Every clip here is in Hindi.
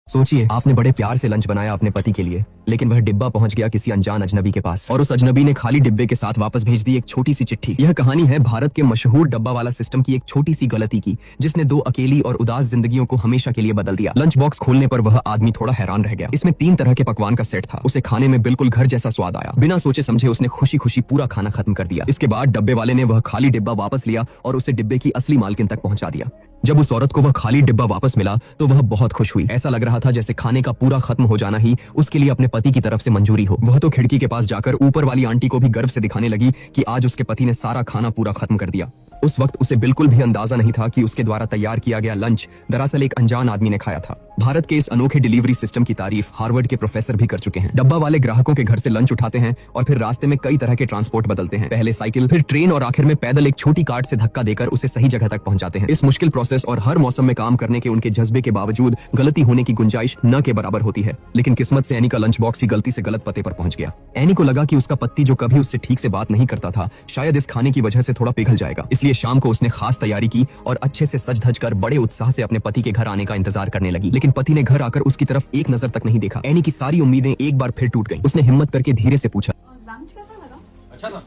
सोचिए, आपने बड़े प्यार से लंच बनाया अपने पति के लिए, लेकिन वह डिब्बा पहुंच गया किसी अनजान अजनबी के पास और उस अजनबी ने खाली डिब्बे के साथ वापस भेज दी एक छोटी सी चिट्ठी। यह कहानी है भारत के मशहूर डब्बा वाला सिस्टम की एक छोटी सी गलती की, जिसने दो अकेली और उदास जिंदगियों को हमेशा के लिए बदल दिया। लंच बॉक्स खोलने पर वह आदमी थोड़ा हैरान रह गया। इसमें 3 तरह के पकवान का सेट था। उसे खाने में बिल्कुल घर जैसा स्वाद आया। बिना सोचे समझे उसने खुशी खुशी पूरा खाना खत्म कर दिया। इसके बाद डब्बे वाले ने वह खाली डिब्बा वापस लिया और उसे डिब्बे की असली मालकिन तक पहुंचा दिया। जब उस औरत को वह खाली डिब्बा वापस मिला तो वह बहुत खुश हुई। ऐसा लग रहा था जैसे खाने का पूरा खत्म हो जाना ही उसके लिए अपने पति की तरफ से मंजूरी हो। वह तो खिड़की के पास जाकर ऊपर वाली आंटी को भी गर्व से दिखाने लगी कि आज उसके पति ने सारा खाना पूरा खत्म कर दिया। उस वक्त उसे बिल्कुल भी अंदाजा नहीं था कि उसके द्वारा तैयार किया गया लंच दरअसल एक अनजान आदमी ने खाया था। भारत के इस अनोखे डिलीवरी सिस्टम की तारीफ हार्वर्ड के प्रोफेसर भी कर चुके हैं। डब्बा वाले ग्राहकों के घर से लंच उठाते हैं और फिर रास्ते में कई तरह के ट्रांसपोर्ट बदलते हैं। पहले साइकिल, फिर ट्रेन और आखिर में पैदल एक छोटी कार्ट से धक्का देकर उसे सही जगह तक पहुंचाते हैं। इस मुश्किल प्रोसेस और हर मौसम में काम करने के उनके जज्बे के बावजूद गलती होने की गुंजाइश न के बराबर होती है। लेकिन किस्मत से एनी का लंच बॉक्स ही गलती से गलत पते पर पहुंच गया। एनी को लगा कि उसका पति जो कभी उससे ठीक से बात नहीं करता था, शायद इस खाने की वजह से थोड़ा पिघल जाएगा। इसलिए शाम को उसने खास तैयारी की और अच्छे से सज धज कर बड़े उत्साह से अपने पति के घर आने का इंतजार करने लगी। लेकिन पति ने घर आकर उसकी तरफ एक नजर तक नहीं देखा। एनी की सारी उम्मीदें एक बार फिर टूट गईं। उसने हिम्मत करके धीरे से पूछा, लंच कैसा लगा? अच्छा था।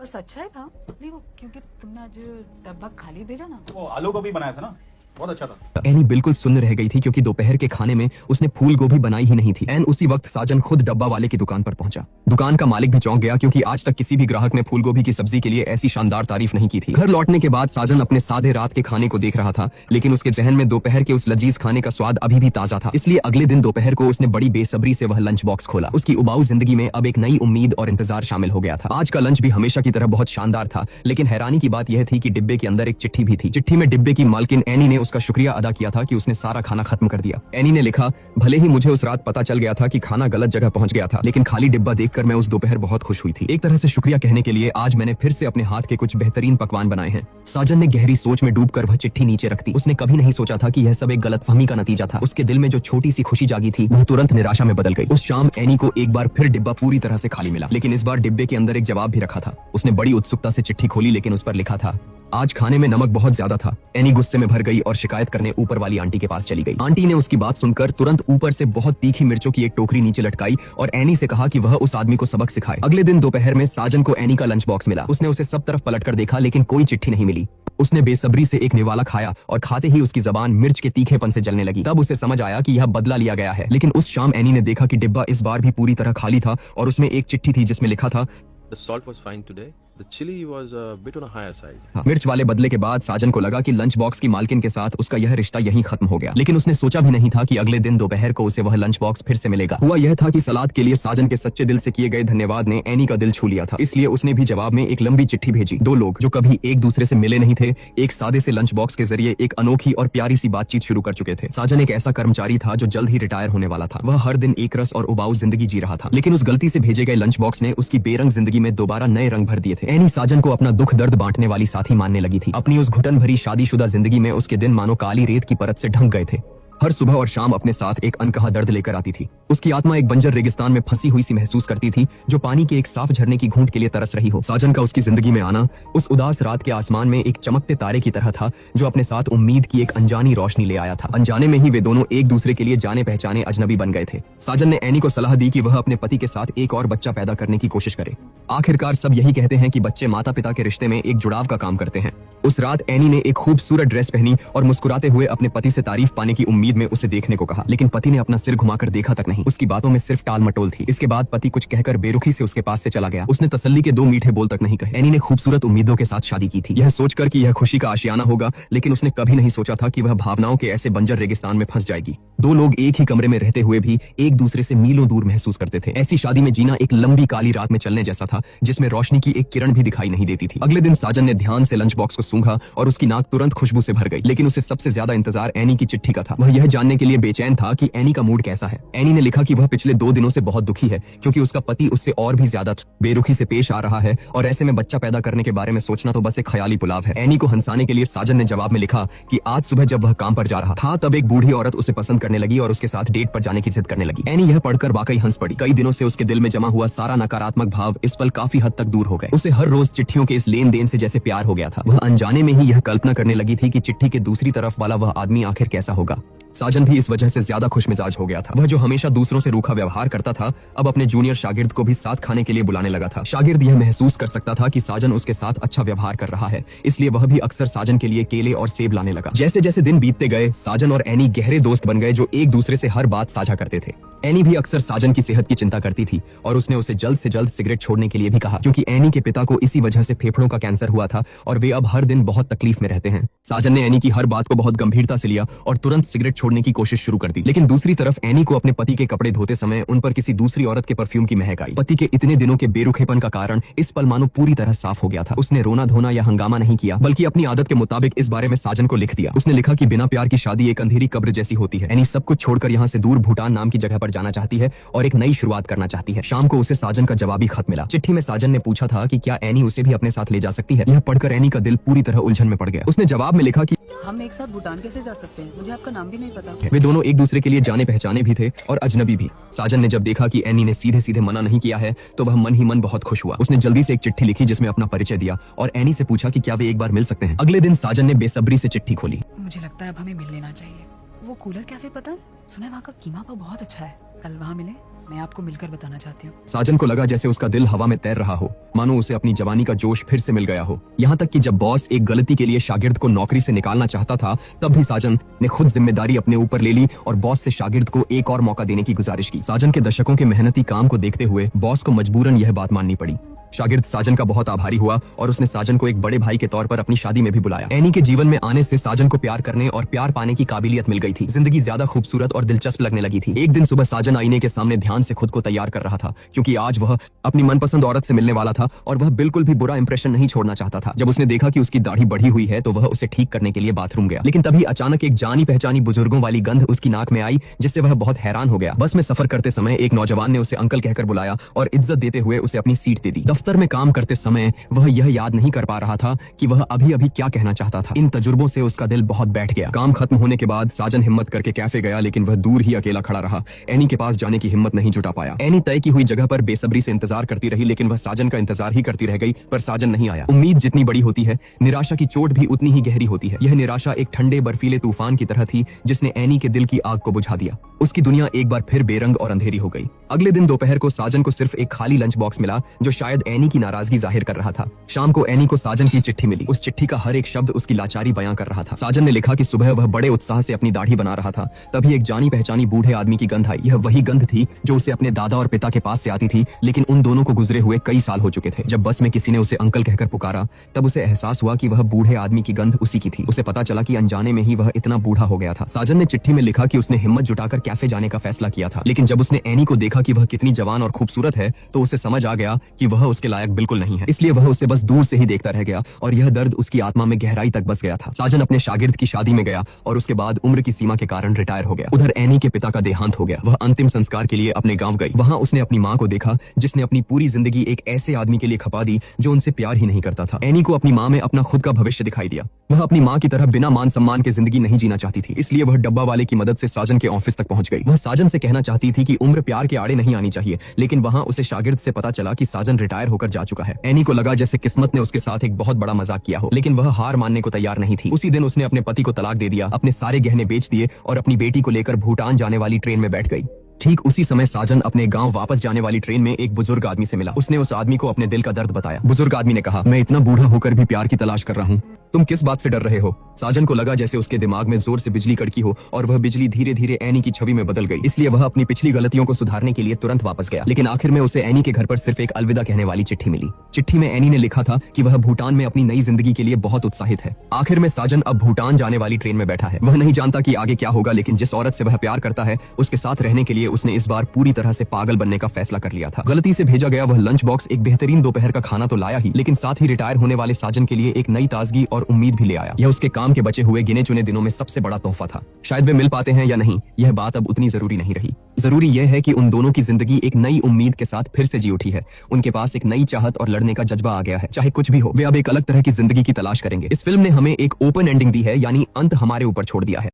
बस अच्छा ही था। नहीं वो क्योंकि तुमने आज डब्बा खाली भेजा ना। वो आलू गोभी बनाया था ना, बहुत अच्छा था। एनी बिल्कुल सुन्न रह गई थी क्योंकि दोपहर के खाने में उसने फूल गोभी बनाई ही नहीं थी। एन उसी वक्त साजन खुद डब्बा वाले की दुकान पर पहुंचा। दुकान का मालिक भी चौंक गया क्योंकि आज तक किसी भी ग्राहक ने फूल गोभी की सब्जी के लिए ऐसी शानदार तारीफ नहीं की थी। घर लौटने के बाद साजन अपने सादे रात के खाने को देख रहा था, लेकिन उसके जहन में दोपहर के उस लजीज खाने का स्वाद अभी भी ताजा था। इसलिए अगले दिन दोपहर को उसने बड़ी बेसब्री से वह लंच बॉक्स खोला। उसकी उबाऊ जिंदगी में अब एक नई उम्मीद और इंतजार शामिल हो गया था। आज का लंच भी हमेशा की तरह बहुत शानदार था, लेकिन हैरानी की बात यह थी कि डिब्बे के अंदर एक चिट्ठी भी थी। चिट्ठी में डिब्बे की मालकिन एनी ने उसका शुक्रिया अदा किया था कि उसने सारा खाना खत्म कर दिया। एनी ने लिखा, भले ही मुझे उस रात पता चल गया था कि खाना गलत जगह पहुंच गया था, लेकिन खाली डिब्बा देखकर मैं उस दोपहर बहुत खुश हुई थी। एक तरह से शुक्रिया कहने के लिए आज मैंने फिर से अपने हाथ के कुछ बेहतरीन पकवान बनाए हैं। साजन ने गहरी सोच में डूबकर वह चिट्ठी नीचे रख दी। उसने कभी नहीं सोचा था कि यह सब एक गलतफहमी का नतीजा था। उसके दिल में जो छोटी सी खुशी जागी थी वह तुरंत निराशा में बदल गई। उस शाम एनी को एक बार फिर डिब्बा पूरी तरह से खाली मिला, लेकिन इस बार डिब्बे के अंदर एक जवाब भी रखा था। उसने बड़ी उत्सुकता से चिट्ठी खोली, लेकिन उस पर लिखा था, आज खाने में नमक बहुत ज्यादा था। एनी गुस्से में भर गई और शिकायत करने ऊपर वाली आंटी के पास चली गई। आंटी ने उसकी बात सुनकर तुरंत ऊपर से बहुत तीखी मिर्चों की एक टोकरी नीचे लटकाई और एनी से कहा कि वह उस आदमी को सबक सिखाए। अगले दिन दोपहर में साजन को एनी का लंच बॉक्स मिला। उसने उसे सब तरफ पलटकर देखा, लेकिन कोई चिट्ठी नहीं मिली। उसने बेसब्री से एक निवाला खाया और खाते ही उसकी जबान मिर्च के तीखेपन से जलने लगी। तब उसे समझ आया कि यह बदला लिया गया है। लेकिन उस शाम एनी ने देखा कि डिब्बा इस बार भी पूरी तरह खाली था और उसमें एक चिट्ठी थी जिसमें लिखा था, The salt was fine today. The chili was a bit on a higher side. मिर्च वाले बदले के बाद साजन को लगा कि लंच बॉक्स की मालकिन के साथ उसका यह रिश्ता यहीं खत्म हो गया। लेकिन उसने सोचा भी नहीं था कि अगले दिन दोपहर को उसे वह लंच बॉक्स फिर से मिलेगा। हुआ यह था कि सलाद के लिए साजन के सच्चे दिल से किए गए धन्यवाद ने एनी का दिल छू लिया था। इसलिए उसने भी जवाब में एक लंबी चिट्ठी भेजी। दो लोग जो कभी एक दूसरे से मिले नहीं थे, एक सादे से लंच बॉक्स के जरिए एक अनोखी और प्यारी सी बातचीत शुरू कर चुके थे। साजन एक ऐसा कर्मचारी था जो जल्द ही रिटायर होने वाला था। वह हर दिन एक रस और उबाऊ जिंदगी जी रहा था, लेकिन उस गलती से भेजे गए लंच बॉक्स ने उसकी बेरंग जिंदगी में दोबारा नए रंग भर दिए थे। एनी साजन को अपना दुख दर्द बांटने वाली साथी मानने लगी थी। अपनी उस घुटन भरी शादीशुदा जिंदगी में उसके दिन मानो काली रेत की परत से ढंक गए थे। हर सुबह और शाम अपने साथ एक अनकहा दर्द लेकर आती थी। उसकी आत्मा एक बंजर रेगिस्तान में फंसी हुई सी महसूस करती थी, जो पानी के एक साफ झरने की घूंट के लिए तरस रही हो। साजन का उसकी जिंदगी में आना उस उदास रात के आसमान में एक चमकते तारे की तरह था, जो अपने साथ उम्मीद की एक अनजानी रोशनी ले आया था। अनजाने में ही वे दोनों एक दूसरे के लिए जाने पहचाने अजनबी बन गए थे। साजन ने एनी को सलाह दी कि वह अपने पति के साथ एक और बच्चा पैदा करने की कोशिश करे। आखिरकार सब यही कहते हैं कि बच्चे माता पिता के रिश्ते में एक जुड़ाव का काम करते हैं। उस रात एनी ने एक खूबसूरत ड्रेस पहनी और मुस्कुराते हुए अपने पति से तारीफ पाने की उम्मीद में उसे देखने को कहा, लेकिन पति ने अपना सिर घुमाकर देखा तक नहीं। उसकी बातों में सिर्फ टाल मटोल थी। इसके बाद पति कुछ कहकर बेरुखी से उसके पास से चला गया। उसने तसल्ली के 2 मीठे बोल तक नहीं कहे। एनी ने खूबसूरत उम्मीदों के साथ शादी की थी, यह सोचकर कि यह खुशी का आशियाना होगा, लेकिन उसने कभी नहीं सोचा था कि वह भावनाओं के ऐसे बंजर रेगिस्तान में फंस जाएगी। दो लोग एक ही कमरे में रहते हुए भी एक दूसरे से मीलों दूर महसूस करते थे। ऐसी शादी में जीना एक लंबी काली रात में चलने जैसा था, जिसमें रोशनी की एक किरण भी दिखाई नहीं देती थी। अगले दिन साजन ने ध्यान से लंच बॉक्स को सूंघा और उसकी नाक तुरंत खुशबू से भर गई। लेकिन उसे सबसे ज्यादा इंतजार एनी की चिट्ठी का था। वह यह जानने के लिए बेचैन था कि एनी का मूड कैसा है। एनी ने लिखा कि वह पिछले 2 दिनों से बहुत दुखी है क्योंकि उसका पति उससे और भी ज्यादा बेरुखी से पेश आ रहा है और ऐसे में बच्चा पैदा करने के बारे में सोचना तो बस एक ख्याली पुलाव है। एनी को हंसाने के लिए साजन ने जवाब में लिखा कि आज सुबह जब वह काम पर जा रहा था तब एक बूढ़ी औरत उसे पसंद करने लगी और उसके साथ डेट पर जाने की जिद करने लगी। एनी यह पढ़कर वाकई हंस पड़ी। कई दिनों से उसके दिल में जमा हुआ सारा नकारात्मक भाव इस पल काफी हद तक दूर हो गए। उसे हर रोज चिट्ठियों के इस लेन देन से जैसे प्यार हो गया था। वह अनजाने में ही यह कल्पना करने लगी थी कि चिट्ठी के दूसरी तरफ वाला वह आदमी आखिर कैसा होगा। साजन भी इस वजह से ज्यादा खुशमिजाज हो गया था। वह जो हमेशा दूसरों से रूखा व्यवहार करता था, अब अपने जूनियर शागिर्द को भी साथ खाने के लिए बुलाने लगा था। शागिर्द यह महसूस कर सकता था कि साजन उसके साथ अच्छा व्यवहार कर रहा है, इसलिए वह भी अक्सर साजन के लिए केले और सेब लाने लगा। जैसे जैसे दिन बीतते गए, साजन और एनी गहरे दोस्त बन गए जो एक दूसरे से हर बात साझा करते थे। एनी भी अक्सर साजन की सेहत की चिंता करती थी और उसने उसे जल्द से जल्द सिगरेट छोड़ने के लिए भी कहा, क्योंकि एनी के पिता को इसी वजह से फेफड़ों का कैंसर हुआ था और वे अब हर दिन बहुत तकलीफ में रहते हैं। साजन ने एनी की हर बात को बहुत गंभीरता से लिया और तुरंत सिगरेट छोड़ने की कोशिश शुरू कर दी। लेकिन दूसरी तरफ एनी को अपने पति के कपड़े धोते समय उन पर किसी दूसरी औरत के परफ्यूम की महक आई। पति के इतने दिनों के बेरुखेपन का कारण इस पल मानो पूरी तरह साफ हो गया था। उसने रोना धोना या हंगामा नहीं किया, बल्कि अपनी आदत के मुताबिक इस बारे में साजन को लिख दिया। उसने लिखा कि बिना प्यार की शादी एक अंधेरी कब्र जैसी होती है। एनी सब कुछ छोड़कर यहाँ से दूर भूटान नाम की जगह पर जाना चाहती है और एक नई शुरुआत करना चाहती है। शाम को उसे साजन का जवाबी खत मिला। चिट्ठी में साजन ने पूछा था कि क्या एनी उसे भी अपने साथ ले जा सकती है। यह पढ़कर एनी का दिल पूरी तरह उलझन में पड़ गया। उसने जवाब में लिखा कि हम एक साथ भूटान कैसे जा सकते हैं? मुझे आपका नाम भी नहीं पता। वे दोनों एक दूसरे के लिए जाने पहचाने भी थे और अजनबी भी। साजन ने जब देखा कि एनी ने सीधे सीधे मना नहीं किया है तो वह मन ही मन बहुत खुश हुआ। उसने जल्दी से एक चिट्ठी लिखी जिसमें अपना परिचय दिया और एनी से पूछा कि क्या वे एक बार मिल सकते हैं। अगले दिन साजन ने बेसब्री से चिट्ठी खोली। मुझे लगता है अब हमें मिल लेना चाहिए। वो कूलर कैफे पता है? सुना है वहाँ का कीमा पाव बहुत अच्छा है। कल वहाँ मिले, मैं आपको मिलकर बताना चाहती हूँ। साजन को लगा जैसे उसका दिल हवा में तैर रहा हो, मानो उसे अपनी जवानी का जोश फिर से मिल गया हो। यहाँ तक कि जब बॉस एक गलती के लिए शागिर्द को नौकरी से निकालना चाहता था, तब भी साजन ने खुद जिम्मेदारी अपने ऊपर ले ली और बॉस से शागिर्द को एक और मौका देने की गुजारिश की। साजन के दशकों के मेहनती काम को देखते हुए बॉस को मजबूरन यह बात माननी पड़ी। शागिर्द साजन का बहुत आभारी हुआ और उसने साजन को एक बड़े भाई के तौर पर अपनी शादी में भी बुलाया। एनी के जीवन में आने से साजन को प्यार करने और प्यार पाने की काबिलियत मिल गई थी। जिंदगी ज्यादा खूबसूरत और दिलचस्प लगने लगी थी। एक दिन सुबह साजन आईने के सामने ध्यान से खुद को तैयार कर रहा था, क्योंकि आज वह अपनी मनपसंद औरत से मिलने वाला था और वह बिल्कुल भी बुरा इंप्रेशन नहीं छोड़ना चाहता था। जब उसने देखा कि उसकी दाढ़ी बढ़ी हुई है तो वह उसे ठीक करने के लिए बाथरूम गया। लेकिन तभी अचानक एक जानी पहचानी बुजुर्गों वाली गंध उसकी नाक में आई, जिससे वह बहुत हैरान हो गया। बस में सफर करते समय एक नौजवान ने उसे अंकल कहकर बुलाया और इज्जत देते हुए उसे अपनी सीट दे दी। दफ्तर में काम करते समय वह यह याद नहीं कर पा रहा था कि वह अभी अभी क्या कहना चाहता था। इन तजुर्बों से उसका दिल बहुत बैठ गया। काम खत्म होने के बाद साजन हिम्मत करके कैफे गया, लेकिन वह दूर ही अकेला खड़ा रहा। एनी के पास जाने की हिम्मत नहीं जुटा पाया। एनी तय की हुई जगह पर बेसब्री से इंतजार करती रही, लेकिन वह साजन का इंतजार ही करती रह गई, पर साजन नहीं आया। उम्मीद जितनी बड़ी होती है, निराशा की चोट भी उतनी ही गहरी होती है। यह निराशा एक ठंडे बर्फीले तूफान की तरह थी जिसने एनी के दिल की आग को बुझा दिया। उसकी दुनिया एक बार फिर बेरंग और अंधेरी हो गई। अगले दिन दोपहर को साजन को सिर्फ एक खाली लंच बॉक्स मिला जो शायद एनी की नाराजगी जाहिर कर रहा था। शाम को एनी को साजन की चिट्ठी मिली। उस चिट्ठी का हर एक शब्द उसकी लाचारी बयां कर रहा था। साजन ने लिखा कि सुबह वह बड़े उत्साह से अपनी दाढ़ी बना रहा था, तभी एक जानी पहचानी बूढ़े आदमी की गंध आई। यह वही गंध थी जो उसे अपने दादा और पिता के पास से आती थी, लेकिन उन दोनों को गुजरे हुए कई साल हो चुके थे। जब बस में किसी ने उसे अंकल कहकर पुकारा, तब उसे एहसास हुआ कि वह बूढ़े आदमी की गंध उसी की थी। उसे पता चला कि अनजाने में ही वह इतना बूढ़ा हो गया था। साजन ने चिट्ठी में लिखा कि उसने हिम्मत जुटाकर कैफे जाने का फैसला किया था, लेकिन जब उसने एनी को देखा कि वह कितनी जवान और खूबसूरत है, तो उसे समझ आ गया कि वह उसके लायक बिल्कुल नहीं है। इसलिए वह उसे बस दूर से ही देखता रह गया और यह दर्द उसकी आत्मा में गहराई तक बस गया था। साजन अपने शागिर्द की शादी में गया और उसके बाद उम्र की सीमा के कारण रिटायर हो गया। उधर एनी के पिता का देहांत हो गया। वह अंतिम संस्कार के लिए अपने गांव गई। वहां उसने अपनी मां को देखा, जिसने अपनी पूरी जिंदगी एक ऐसे आदमी के लिए खपा दी जो उनसे प्यार ही नहीं करता था। एनी को अपनी मां में अपना खुद का भविष्य दिखाई दिया। वह अपनी मां की तरह बिना मान सम्मान के जिंदगी नहीं जीना चाहती थी, इसलिए वह डब्बा वाले की मदद से साजन के ऑफिस तक पहुंच गई। वह साजन से कहना चाहती थी कि उम्र प्यार के आड़े नहीं आनी चाहिए, लेकिन वहां उसे शागिर्द से पता चला कि साजन रिटायर होकर जा चुका है। एनी को लगा जैसे किस्मत ने उसके साथ एक बहुत बड़ा मजाक किया हो, लेकिन वह हार मानने को तैयार नहीं थी। उसी दिन उसने अपने पति को तलाक दे दिया, अपने सारे गहने बेच दिए और अपनी बेटी को लेकर भूटान जाने वाली ट्रेन में बैठ गई। ठीक उसी समय साजन अपने गांव वापस जाने वाली ट्रेन में एक बुजुर्ग आदमी से मिला। उसने उस आदमी को अपने दिल का दर्द बताया। बुजुर्ग आदमी ने कहा, मैं इतना बूढ़ा होकर भी प्यार की तलाश कर रहा हूँ, तुम किस बात से डर रहे हो? साजन को लगा जैसे उसके दिमाग में जोर से बिजली कड़की हो और वह बिजली धीरे धीरे एनी की छवि में बदल गई। इसलिए वह अपनी पिछली गलतियों को सुधारने के लिए तुरंत वापस गया। लेकिन आखिर में उसे एनी के घर पर सिर्फ एक अलविदा कहने वाली चिट्ठी मिली। चिट्ठी में एनी ने लिखा था कि वह भूटान में अपनी नई जिंदगी के लिए बहुत उत्साहित है। आखिर में साजन अब भूटान जाने वाली ट्रेन में बैठा है। वह नहीं जानता कि आगे क्या होगा, लेकिन जिस औरत से वह प्यार करता है उसके साथ रहने के लिए उसने इस बार पूरी तरह से पागल बनने का फैसला कर लिया था। गलती से भेजा गया वह लंच बॉक्स एक बेहतरीन दोपहर का खाना तो लाया ही, लेकिन साथ ही रिटायर होने वाले साजन के लिए एक नई ताजगी और उम्मीद भी ले आया। यह उसके काम के बचे हुए गिने चुने दिनों में सबसे बड़ा तोहफा था। शायद वे मिल पाते हैं या नहीं, यह बात अब उतनी जरूरी नहीं रही। जरूरी यह है कि उन दोनों की जिंदगी एक नई उम्मीद के साथ फिर से जी उठी है। उनके पास एक नई चाहत और लड़ने का जज्बा आ गया है। चाहे कुछ भी हो, वे अब एक अलग तरह की जिंदगी की तलाश करेंगे। इस फिल्म ने हमें एक ओपन एंडिंग दी है, यानी अंत हमारे ऊपर छोड़ दिया है।